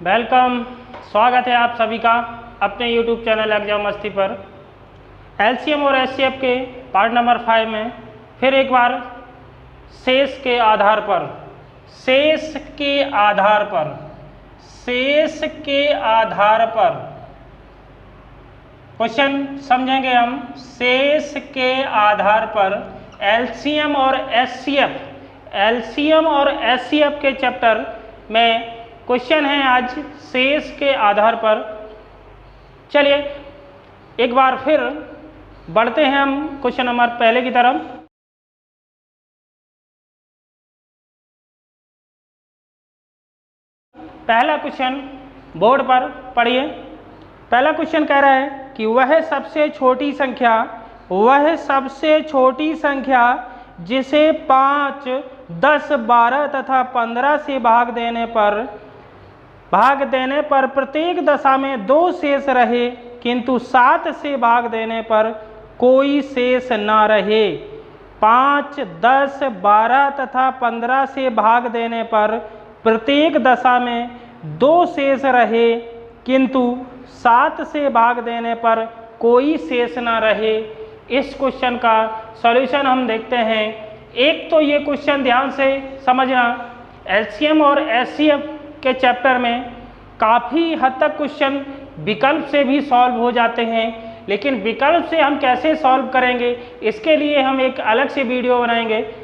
Welcome, स्वागत है आप सभी का अपने YouTube चैनल एग्जाम मस्ती पर। एलसीएम और एचसीएफ के पार्ट नंबर 5 में फिर एक बार शेष के आधार पर क्वेश्चन समझेंगे हम। शेष के आधार पर एलसीएम और एचसीएफ के चैप्टर में क्वेश्चन है आज शेष के आधार पर। चलिए एक बार फिर बढ़ते हैं हम क्वेश्चन नंबर पहले की तरफ। पहला क्वेश्चन बोर्ड पर पढ़िए। पहला क्वेश्चन कह रहा है कि वह सबसे छोटी संख्या जिसे 5, 10, 12 तथा 15 से भाग देने पर प्रत्येक दशा में 2 शेष रहे, किंतु 7 से भाग देने पर कोई शेष न रहे। 5, 10, 12 तथा 15 से भाग देने पर प्रत्येक दशा में 2 शेष रहे, किंतु 7 से भाग देने पर कोई शेष न रहे। इस क्वेश्चन का सॉल्यूशन हम देखते हैं। एक तो ये क्वेश्चन ध्यान से समझना, एलसीएम और एचसीएफ के चैप्टर में काफ़ी हद तक क्वेश्चन विकल्प से भी सॉल्व हो जाते हैं, लेकिन विकल्प से हम कैसे सॉल्व करेंगे इसके लिए हम एक अलग से वीडियो बनाएंगे।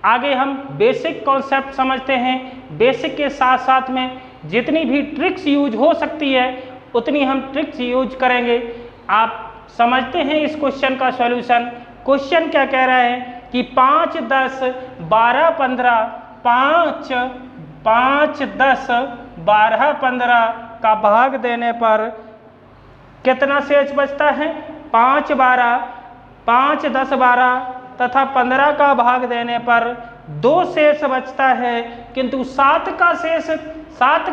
आगे हम बेसिक कॉन्सेप्ट समझते हैं। बेसिक के साथ साथ में जितनी भी ट्रिक्स यूज हो सकती है उतनी हम ट्रिक्स यूज करेंगे। आप समझते हैं इस क्वेश्चन का सॉल्यूशन। क्वेश्चन क्या कह रहा है कि 5, 10, 12, 15 5, 10, 12, 15 का भाग देने पर कितना शेष बचता है? 5, 10, 12 तथा 15 का भाग देने पर 2 शेष बचता है, किंतु 7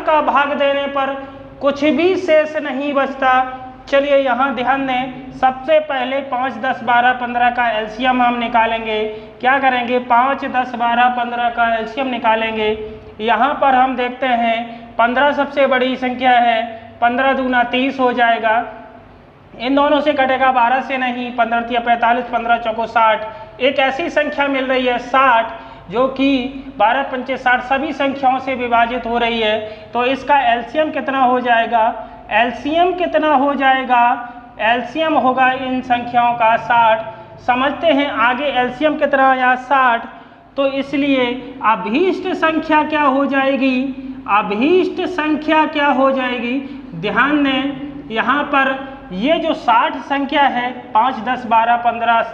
का भाग देने पर कुछ भी शेष नहीं बचता। चलिए यहाँ ध्यान दें। सबसे पहले 5, 10, 12, 15 का एलसीएम हम निकालेंगे। क्या करेंगे? 5, 10, 12, 15 का एलसीएम निकालेंगे। यहाँ पर हम देखते हैं 15 सबसे बड़ी संख्या है। 15 दूना 30 हो जाएगा। इन दोनों से कटेगा, 12 से नहीं। 15 तिया 45, 15 चौको 60। एक ऐसी संख्या मिल रही है 60, जो कि 12 पंचे 60 सभी संख्याओं से विभाजित हो रही है। तो इसका एलसीएम कितना हो जाएगा? एलसीएम कितना हो जाएगा? एलसीएम होगा इन संख्याओं का 60। समझते हैं आगे एलसीएम कितना आया? 60। तो इसलिए अभीष्ट संख्या क्या हो जाएगी? अभीष्ट संख्या क्या हो जाएगी? ध्यान दें, यहाँ पर ये जो 60 संख्या है 5, 10, 12, 15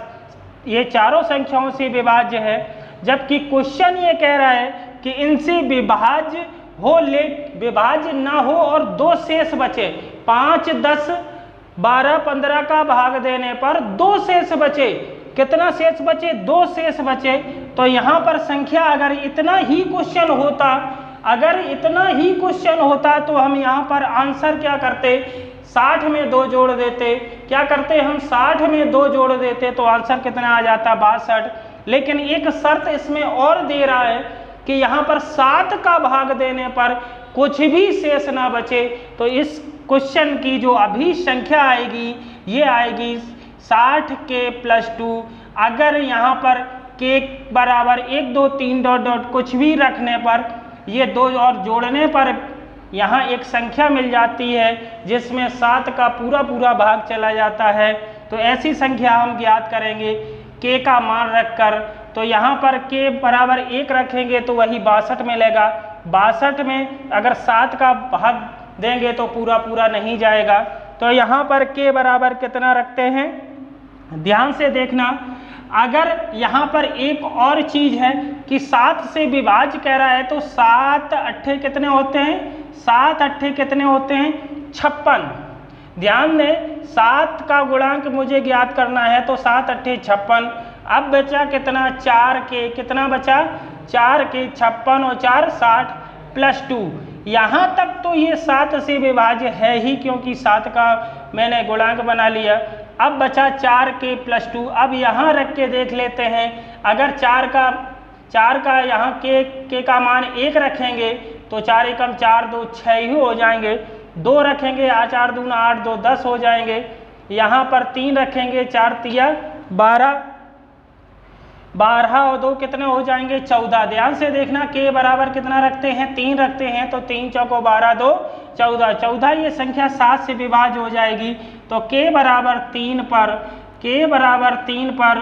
ये चारों संख्याओं से विभाज्य है, जबकि क्वेश्चन ये कह रहा है कि इनसे विभाज्य ना हो और 2 शेष बचे। 5, 10, 12, 15 का भाग देने पर 2 शेष बचे। कितना शेष बचे? 2 शेष बचे। तो यहाँ पर संख्या अगर इतना ही क्वेश्चन होता तो हम यहाँ पर आंसर क्या करते? 60 में 2 जोड़ देते। क्या करते हम? 60 में 2 जोड़ देते तो आंसर कितना आ जाता? 62। लेकिन एक शर्त इसमें और दे रहा है कि यहाँ पर 7 का भाग देने पर कुछ भी शेष ना बचे। तो इस क्वेश्चन की जो अभी संख्या आएगी ये आएगी 60 के प्लस 2। अगर यहाँ पर के बराबर 1, 2, 3 डॉट कुछ भी रखने पर ये 2 और जोड़ने पर यहाँ एक संख्या मिल जाती है जिसमें 7 का पूरा भाग चला जाता है। तो ऐसी संख्या हम ज्ञात करेंगे के का मान रखकर। तो यहाँ पर के बराबर 1 रखेंगे तो वही 62 मिलेगा। 62 में अगर 7 का भाग देंगे तो पूरा नहीं जाएगा। तो यहाँ पर के बराबर कितना रखते हैं? ध्यान से देखना। अगर यहाँ पर एक और चीज है कि 7 से विभाज्य कह रहा है तो 7 अट्ठे कितने होते हैं? 7 अट्ठे कितने होते हैं? 56। ध्यान दें, 7 का गुणांक मुझे ज्ञात करना है तो 7 अट्ठे 56। अब बचा कितना? 4 के। कितना बचा? 4 के 56 और 4 60 प्लस 2। यहाँ तक तो ये 7 से विभाज्य है ही, क्योंकि 7 का मैंने गुणांक बना लिया। अब बचा 4 के प्लस 2। अब यहाँ रख के देख लेते हैं। अगर 4 का यहाँ के का मान 1 रखेंगे तो 4 एकम 4, 2 6 ही हो जाएंगे। 2 रखेंगे 4 दूना 8, 2 10 हो जाएंगे। यहाँ पर 3 रखेंगे 4 तिया 12, 12 और 2 कितने हो जाएंगे 14। ध्यान से देखना के बराबर कितना रखते हैं 3 रखते हैं, तो 3 चौको 12, 2 14, 14 ये संख्या 7 से विभाज्य हो जाएगी। तो के बराबर 3 पर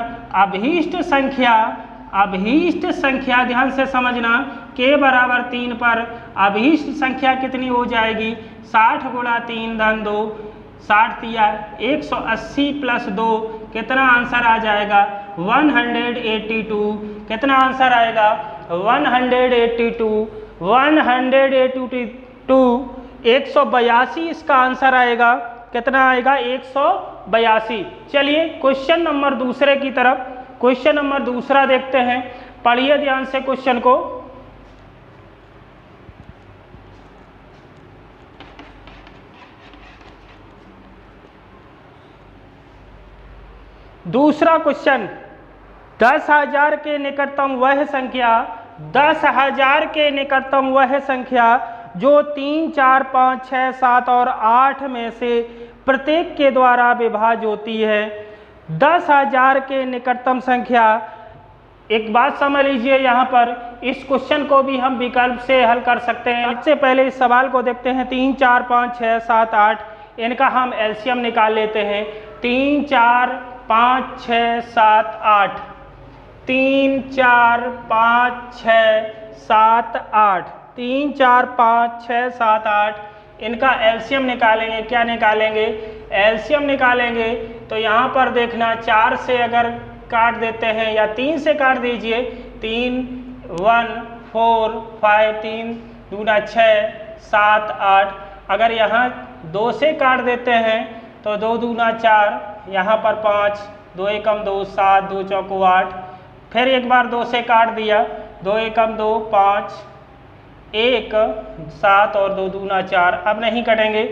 अभीष्ट संख्या ध्यान से समझना, के बराबर 3 पर अभीष्ट संख्या कितनी हो जाएगी 60 गुणा 3 धन 2, 60 तिया 180 प्लस 2 कितना आंसर आ जाएगा 182। कितना आंसर आएगा 182, 182 इसका आंसर आएगा। कितना आएगा 182। चलिए क्वेश्चन नंबर दूसरे की तरफ, क्वेश्चन नंबर दूसरा देखते हैं। पढ़िए ध्यान से क्वेश्चन को। दूसरा क्वेश्चन, 10,000 के निकटतम वह संख्या, 10,000 के निकटतम वह संख्या जो 3, 4, 5, 6, 7 और 8 में से प्रत्येक के द्वारा विभाज्य होती है। 10,000 के निकटतम संख्या, एक बात समझ लीजिए, यहाँ पर इस क्वेश्चन को भी हम विकल्प से हल कर सकते हैं। सबसे पहले इस सवाल को देखते हैं। 3, 4, 5, 6, 7, 8 इनका हम एलसीएम निकाल लेते हैं। 3, 4, 5, 6, 7, 8, 3, 4, 5, 6, 7, 8, 3, 4, 5, 6, 7, 8 इनका एलसीएम निकालेंगे। क्या निकालेंगे एलसीएम निकालेंगे। तो यहाँ पर देखना 4 से अगर काट देते हैं या 3 से काट दीजिए, 3, 1, 4, 5, 3 दूना 6, 7, 8। अगर यहाँ 2 से काट देते हैं तो 2 दूना 4, यहाँ पर 5, 2 एकम 2, 7, 2 चौको 8। फिर एक बार 2 से काट दिया, 2 एकम 2, 5, 1, 7 और 2 दूना 4। अब नहीं कटेंगे,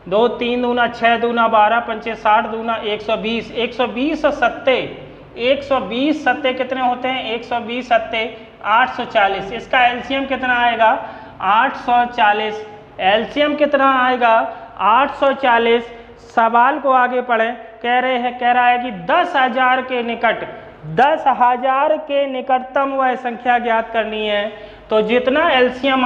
2, 3 दूना 6 दूना 12, 5 60 दूना 120, 120 सत्ते, 120 सत्ते कितने होते हैं 120 सत्ते 840। इसका एलसीएम कितना आएगा 840। एलसीएम कितना आएगा 840। सवाल को आगे पढ़ें। कह रहा है कि 10,000 के निकट, 10,000 के निकटतम वह संख्या ज्ञात करनी है। तो जितना एलसीएम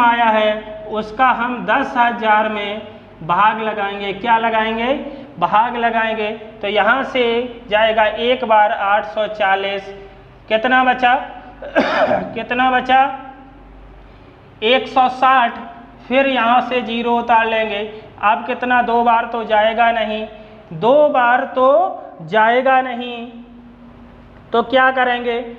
आया है उसका हम 10,000 में भाग लगाएंगे। क्या लगाएंगे भाग लगाएंगे। तो यहाँ से जाएगा 1 बार 840, कितना बचा कितना बचा 160। फिर यहाँ से 0 उतार लेंगे। अब कितना 2 बार तो जाएगा नहीं, 2 बार तो जाएगा नहीं। तो क्या करेंगे,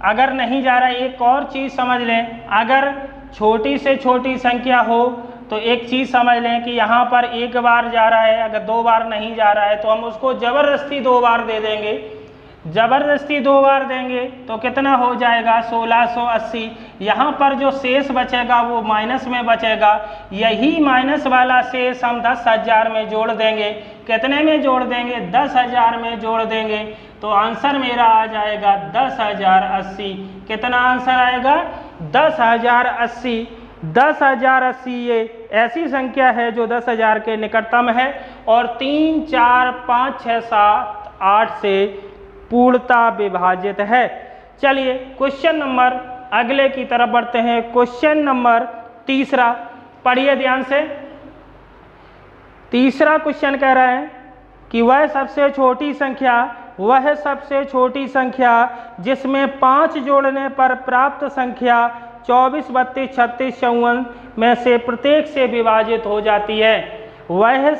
अगर नहीं जा रहा है, एक और चीज़ समझ लें, अगर छोटी से छोटी संख्या हो तो एक चीज़ समझ लें कि यहाँ पर 1 बार जा रहा है, अगर 2 बार नहीं जा रहा है तो हम उसको ज़बरदस्ती 2 बार दे देंगे। ज़बरदस्ती 2 बार देंगे तो कितना हो जाएगा 1680। यहाँ पर जो शेष बचेगा वो माइनस में बचेगा। यही माइनस वाला शेष हम 10,000 में जोड़ देंगे। कितने में जोड़ देंगे 10,000 में जोड़ देंगे। तो आंसर मेरा आ जाएगा 10,080। कितना आंसर आएगा 10,080। 10,080 ये ऐसी संख्या है जो 10,000 के निकटतम है और 3, 4, 5, 6, 7, 8 से पूर्णतः विभाजित है। चलिए क्वेश्चन नंबर अगले की तरफ बढ़ते हैं। क्वेश्चन नंबर तीसरा, पढ़िए ध्यान से। तीसरा क्वेश्चन कह रहा है कि वह सबसे छोटी संख्या जिसमें 5 जोड़ने पर प्राप्त संख्या 24, 32, 36, 54 में से प्रत्येक से विभाजित हो जाती है। वह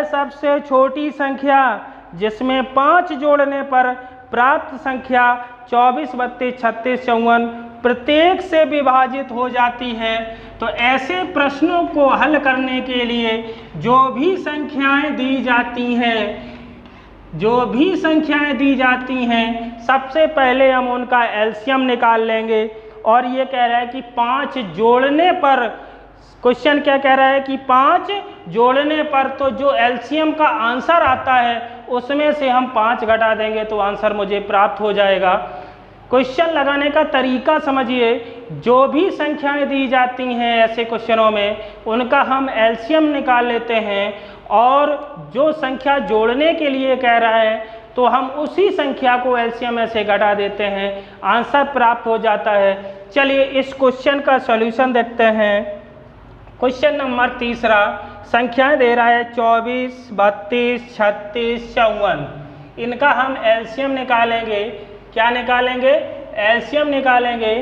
सबसे छोटी संख्या जिसमें 5 जोड़ने पर प्राप्त संख्या 24, 32, 36, 54 प्रत्येक से विभाजित हो जाती है। तो ऐसे प्रश्नों को हल करने के लिए जो भी संख्याएं दी जाती हैं सबसे पहले हम उनका एलसीएम निकाल लेंगे। और ये कह रहा है कि 5 जोड़ने पर, क्वेश्चन क्या कह रहा है कि 5 जोड़ने पर, तो जो एलसीएम का आंसर आता है उसमें से हम 5 घटा देंगे तो आंसर मुझे प्राप्त हो जाएगा। क्वेश्चन लगाने का तरीका समझिए। जो भी संख्याएं दी जाती हैं ऐसे क्वेश्चनों में उनका हम एलसीएम निकाल लेते हैं और जो संख्या जोड़ने के लिए कह रहा है तो हम उसी संख्या को एलसीएम में से घटा देते हैं, आंसर प्राप्त हो जाता है। चलिए इस क्वेश्चन का सॉल्यूशन देखते हैं। क्वेश्चन नंबर तीसरा संख्याएं दे रहा है 24, 32, 36, 54। इनका हम एलसीएम निकालेंगे। क्या निकालेंगे? एलसीएम निकालेंगे।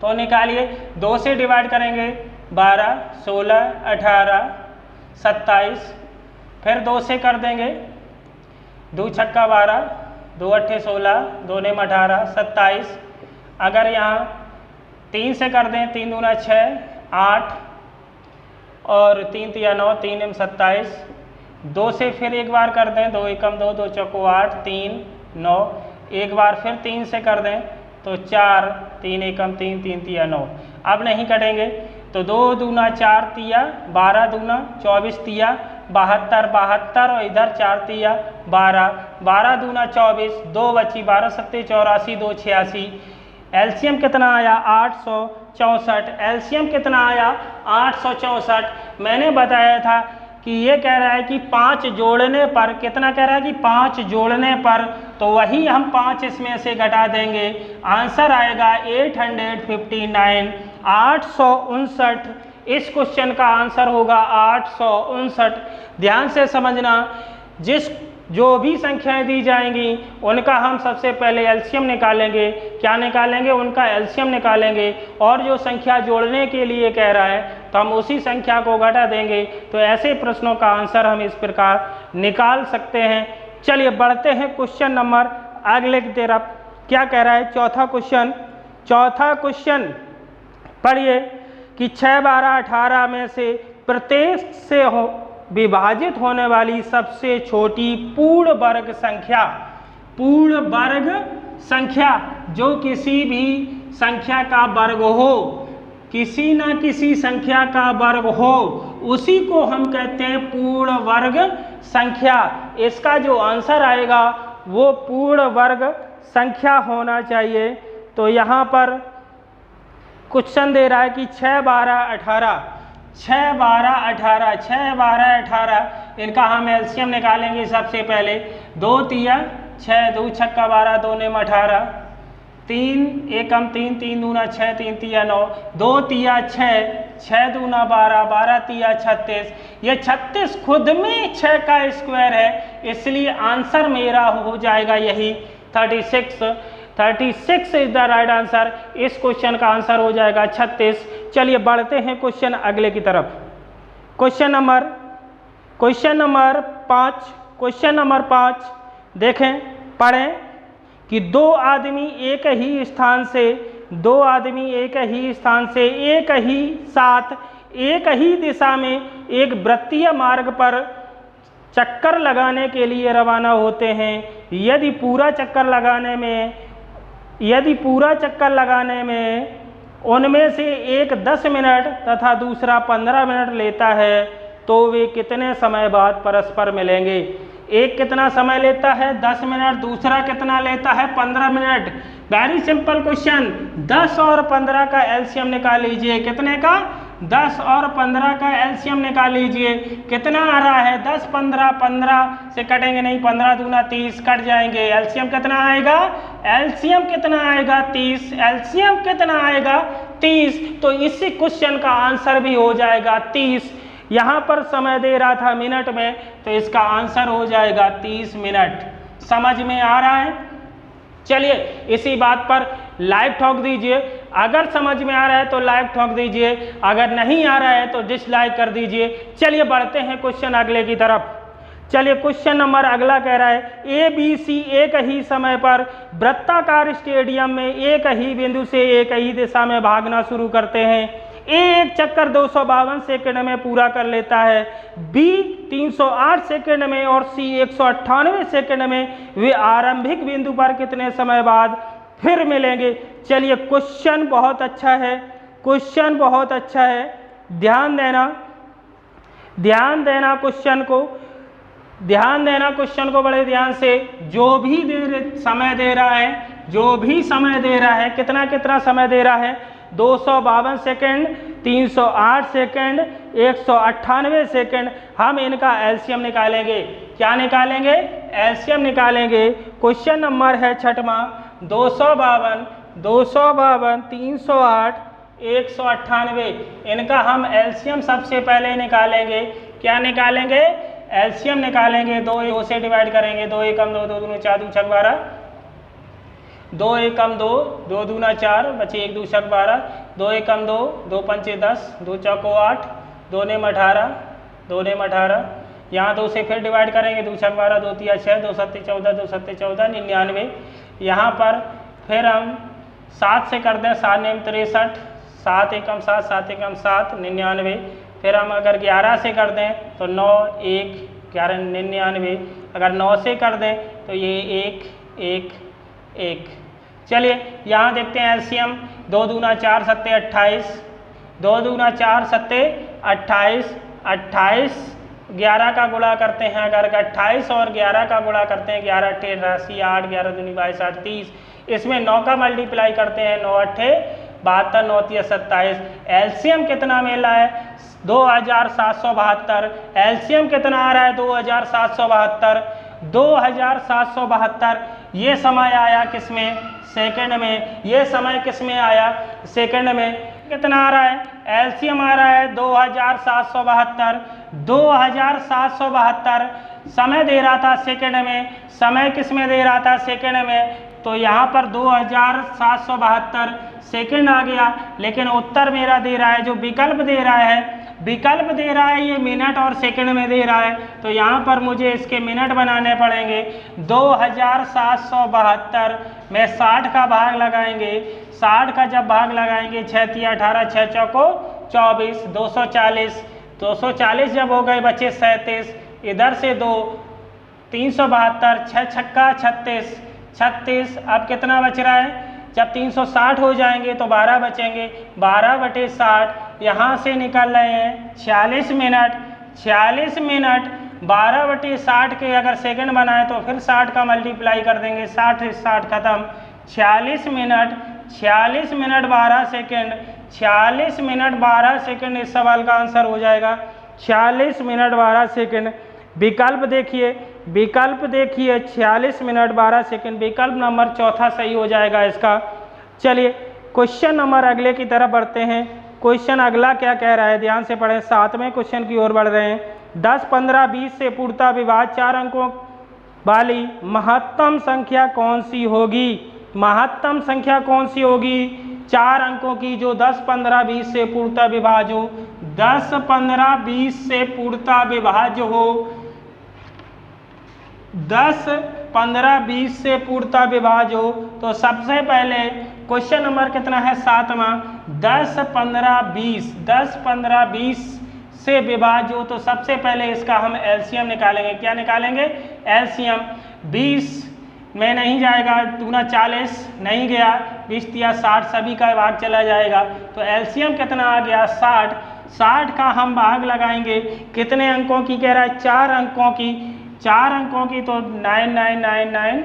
तो निकालिए, 2 से डिवाइड करेंगे 12, 16, 18, 27, फिर 2 से कर देंगे, 2 छक्का 12, 2 अट्ठे 16, 2 नेम 18, 27। अगर यहाँ 3 से कर दें, 3 दूना 6, 8 और 3 तिया 9, 3 नेम 27। 2 से फिर एक बार कर दें, 2 एकम 2, 2 चौको 8, 3 9। एक बार फिर 3 से कर दें तो 4, 3 एकम 3, 3 तिया 9। अब नहीं कटेंगे तो 2 दूना 4 तिया 12, दूना 24 तिया 72, 72 और इधर 4 तिया 12, 12 दूना 24, 2 बची 12 सत्ते 84, 2 86। एलसीएम कितना आया? 864। एलसीएम कितना आया? 864। मैंने बताया था कि ये कह रहा है कि 5 जोड़ने पर, कितना कह रहा है कि 5 जोड़ने पर, तो वही हम 5 इसमें से घटा देंगे, आंसर आएगा 859, 859। इस क्वेश्चन का आंसर होगा 859। ध्यान से समझना, जो भी संख्याएं दी जाएंगी उनका हम सबसे पहले एलसीएम निकालेंगे। क्या निकालेंगे? उनका एलसीएम निकालेंगे और जो संख्या जोड़ने के लिए कह रहा है तो हम उसी संख्या को घटा देंगे। तो ऐसे प्रश्नों का आंसर हम इस प्रकार निकाल सकते हैं। चलिए बढ़ते हैं क्वेश्चन नंबर अगले की तरफ। क्या कह रहा है? चौथा क्वेश्चन पढ़िए कि 6, 12, 18 में से प्रत्येक से विभाजित होने वाली सबसे छोटी पूर्ण वर्ग संख्या जो किसी भी संख्या का वर्ग हो, किसी न किसी संख्या का वर्ग हो, उसी को हम कहते हैं पूर्ण वर्ग संख्या। इसका जो आंसर आएगा वो पूर्ण वर्ग संख्या होना चाहिए। तो यहाँ पर क्वेश्चन दे रहा है कि 6, 12, 18, 6, 12, 18, 6, 12, 18। इनका हम एलसीएम निकालेंगे सबसे पहले। 2 तिया 6, 2 छक्का 12, 2 नेम 18, 3 एकम 3, 3 दूना 6, 3 तिया 9, 2 तिया 6, 6 दूना 12, 12 तिया 36। ये 36 खुद में 6 का स्क्वायर है, इसलिए आंसर मेरा हो जाएगा यही 36। 36 इज द राइट आंसर। इस क्वेश्चन का आंसर हो जाएगा 36। चलिए बढ़ते हैं क्वेश्चन अगले की तरफ। क्वेश्चन नंबर 5 देखें, पढ़ें कि दो आदमी एक ही स्थान से एक ही साथ एक ही दिशा में एक वृत्तीय मार्ग पर चक्कर लगाने के लिए रवाना होते हैं। यदि पूरा चक्कर लगाने में उनमें से एक 10 मिनट तथा दूसरा 15 मिनट लेता है तो वे कितने समय बाद परस्पर मिलेंगे? एक कितना समय लेता है? 10 मिनट। दूसरा कितना लेता है? 15 मिनट। Very simple question. 10 और 15 का एलसीएम निकाल लीजिए। कितने का? 10 और 15 का एलसीएम निकाल लीजिए। कितना आ रहा है? 10, 15, 15 से कटेंगे नहीं, 15 दूना 30 कट जाएंगे। एलसीएम कितना आएगा? एलसीएम कितना आएगा? 30। एलसीएम कितना आएगा? 30। तो इसी क्वेश्चन का आंसर भी हो जाएगा 30। यहाँ पर समय दे रहा था मिनट में, तो इसका आंसर हो जाएगा 30 मिनट। समझ में आ रहा है? चलिए इसी बात पर लाइक ठोक दीजिए। अगर समझ में आ रहा है तो लाइक ठोक दीजिए, अगर नहीं आ रहा है तो डिसलाइक कर दीजिए। चलिए बढ़ते हैं क्वेश्चन अगले की तरफ। चलिए क्वेश्चन नंबर अगला कह रहा है ABC एक ही समय पर वृत्ताकार स्टेडियम में एक ही बिंदु से एक ही दिशा में भागना शुरू करते हैं। एक चक्कर 252 सेकंड में पूरा कर लेता है, B 308 सेकंड में और C 198 सेकंड में। वे आरंभिक बिंदु पर कितने समय बाद फिर मिलेंगे? चलिए क्वेश्चन बहुत अच्छा है, ध्यान देना क्वेश्चन को बड़े ध्यान से। जो भी समय दे रहा है जो भी समय दे रहा है, कितना कितना समय दे रहा है, 252 सेकेंड, 308 सेकेंड, 198 सेकेंड। हम इनका एलसीएम निकालेंगे। क्या निकालेंगे? एलसीएम निकालेंगे। क्वेश्चन नंबर है 6वां, 252, 308, 198। इनका हम एलसीएम सबसे पहले निकालेंगे। क्या निकालेंगे? एलसीएम निकालेंगे। 2 से डिवाइड करेंगे। 2 एकम 2, 2 दूनी 4, 2 छक 12, 2 एकम 2, 2 दूना 4, बचे 1 2 छक 12, 2 एकम 2, 2 पंचे 10, 2 चौको 8, 2 नेम 18, 2 नेम 18। यहाँ 2 से फिर डिवाइड करेंगे। 2 छक 12, 2 तिया 6, 2 सत्ते 14, 2 सत्ते 14, 99। यहाँ पर फिर हम 7 से कर दें। 7 नेम 63, 7 एकम 7, 7 एकम 7, 99। फिर हम अगर 11 से कर दें तो 9 1 11 99। अगर 9 से कर दें तो ये 1 1 1। चलिए यहाँ देखते हैं एलसीएम। 2 दूना 4 सत्ते 28, 2 दूना 4 सत्ते 28, 28 11 का गुणा करते हैं। अगर 28 और 11 का गुणा करते हैं, 11 8 80, 8 11 दूनी 22 8 30। इसमें 9 का मल्टीप्लाई करते हैं। 9 8 72, 9 3 27। एलसीएम कितना मिल रहा है? 2772। एलसीएम कितना आ रहा है? 2772। 2772 ये समय आया किसमें? सेकंड में। ये समय किसमें आया? सेकंड में। कितना आ रहा है? एलसीएम आ रहा है 2772। 2772 समय दे रहा था सेकंड में। समय किसमें दे रहा था? सेकंड में। तो यहाँ पर 2772 सेकंड आ गया। लेकिन उत्तर मेरा दे रहा है, जो विकल्प दे रहा है, विकल्प दे रहा है ये मिनट और सेकंड में दे रहा है। तो यहाँ पर मुझे इसके मिनट बनाने पड़ेंगे। 2772 में 60 का भाग लगाएंगे। 60 का जब भाग लगाएंगे, 6 तिया 18, 6 चौको 24, 240। 240 जब हो गए बचे 37। इधर से 2, 372, 6 छक्का 36, 36। अब कितना बच रहा है? जब 360 हो जाएंगे तो 12 बचेंगे। 12/60 यहाँ से निकल रहे हैं 46 मिनट। 46 मिनट 12/60 के अगर सेकंड बनाए तो फिर 60 का मल्टीप्लाई कर देंगे। 60 60 खत्म। 46 minute 46 minute 12 second. 46 minute 12 second इस सवाल का आंसर हो जाएगा। 46 मिनट 12 सेकंड। विकल्प देखिए, विकल्प देखिए 46 मिनट 12 सेकंड। विकल्प नंबर चौथा सही हो जाएगा इसका। चलिए क्वेश्चन नंबर अगले की तरफ बढ़ते हैं। क्वेश्चन अगला क्या कह रहा है, ध्यान से पढ़ें। 7वें क्वेश्चन की ओर बढ़ रहे हैं। 10 15 20 से पूर्णतः विभाज्य 4 अंकों वाली महत्तम संख्या कौन सी होगी? महत्तम संख्या कौन सी होगी? 4 अंकों की जो 10 15 20 से पूर्णतः विभाज्य हो। 10 15 20 से पूर्णतः विभाज्य हो। 10 15 20 से पूर्णतः विभाज्य हो। तो सबसे पहले क्वेश्चन नंबर कितना है? 7वां। 10 15 20, 10 15 20 से विभाज्य हो। तो सबसे पहले इसका हम एलसीएम निकालेंगे। क्या निकालेंगे? एलसीएम। 20 में नहीं जाएगा, दूना 40 नहीं गया, 20 या 60 सभी का भाग चला जाएगा। तो एलसीएम कितना आ गया? 60। 60 का हम भाग लगाएंगे। कितने अंकों की कह रहा है? 4 अंकों की। 4 अंकों की तो 9999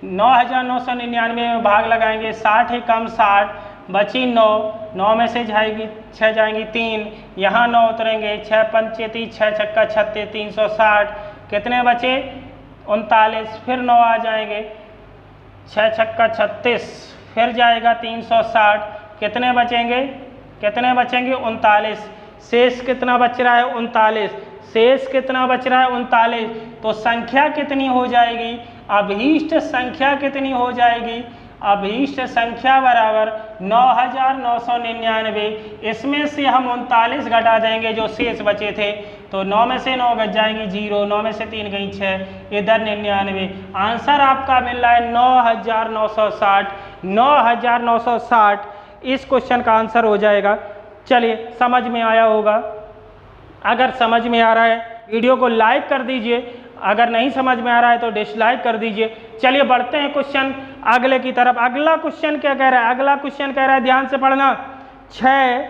9999 में भाग लगाएंगे। 60 कम 60 बची 9। 9 में से जाएगी 6 जाएंगी 3, यहाँ 9 उतरेंगे। 6 पंचे 30, 6 छक्का 36, 360। कितने बचे? 39। फिर 9 आ जाएंगे, 6 छक्का 36, फिर जाएगा 360। कितने बचेंगे? कितने बचेंगे? 39। शेष कितना बच रहा है? 39। शेष कितना बच रहा है? 39। तो संख्या कितनी हो जाएगी? अभीष्ट संख्या कितनी हो जाएगी? अभीष्ट संख्या बराबर 9999। इसमें से हम 39 घटा देंगे जो शेष बचे थे। तो 9 में से 9 घट जाएंगी 0, 9 में से 3 गई 6, इधर 99। आंसर आपका मिल रहा है 9960। 9960 इस क्वेश्चन का आंसर हो जाएगा। चलिए समझ में आया होगा। अगर समझ में आ रहा है वीडियो को लाइक कर दीजिए, अगर नहीं समझ में आ रहा है तो डिसलाइक कर दीजिए। चलिए बढ़ते हैं क्वेश्चन अगले की तरफ। अगला क्वेश्चन क्या कह रहा है? अगला क्वेश्चन कह रहा है, ध्यान से पढ़ना। 6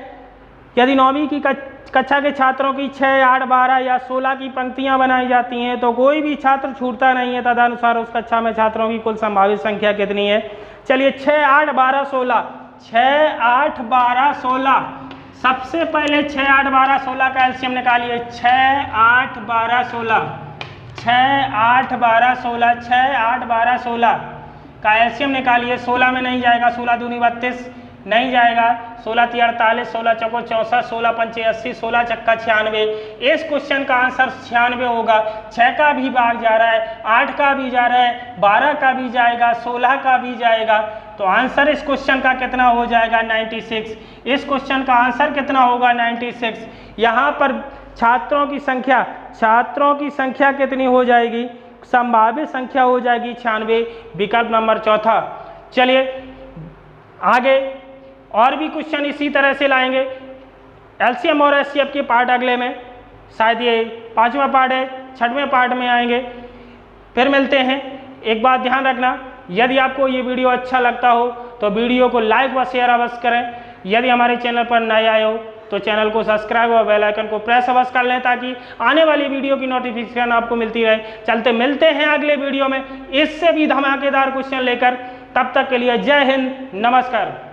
यदि 9वीं की कक्षा के छात्रों की 6, 8, 12 या 16 की पंक्तियां बनाई जाती हैं तो कोई भी छात्र छूटता नहीं है। तदनुसार उस कक्षा में छात्रों की कुल संभावित संख्या कितनी है? चलिए 6, 8, 12, 16, 6, 8, 12, 16। सबसे पहले 6, 8, 12, 16 का एलसीएम निकालिए। 6, 8, 12, 16, 6, 8, 12, 16, 6, 8, 12, 16 का एलसीएम निकालिए। 16 में नहीं जाएगा, 16 दूनी 32 नहीं जाएगा, 16 × 48, 16 × 4 = 64, 16 × 5 = 80, 16 × 6 = 96। इस क्वेश्चन का आंसर 96 होगा। 6 का भी भाग जा रहा है, 8 का भी जा रहा है, 12 का भी जाएगा, 16 का भी जाएगा, तो आंसर इस क्वेश्चन का कितना हो जाएगा? 96। इस क्वेश्चन का आंसर कितना होगा? 96। यहाँ पर छात्रों की संख्या कितनी हो जाएगी? संभावित संख्या हो जाएगी 96, विकल्प नंबर चौथा। चलिए आगे और भी क्वेश्चन इसी तरह से लाएंगे। एलसीएम और एचसीएफ के पार्ट अगले में, शायद ये 5वां पार्ट है, 6वें पार्ट में आएंगे। फिर मिलते हैं। एक बात ध्यान रखना, यदि आपको ये वीडियो अच्छा लगता हो तो वीडियो को लाइक व शेयर अवश्य करें। यदि हमारे चैनल पर नए आए हो तो चैनल को सब्सक्राइब और बेल आइकन को प्रेस अवश्य कर लें ताकि आने वाली वीडियो की नोटिफिकेशन आपको मिलती रहे। मिलते हैं अगले वीडियो में इससे भी धमाकेदार क्वेश्चन लेकर। तब तक के लिए जय हिंद, नमस्कार।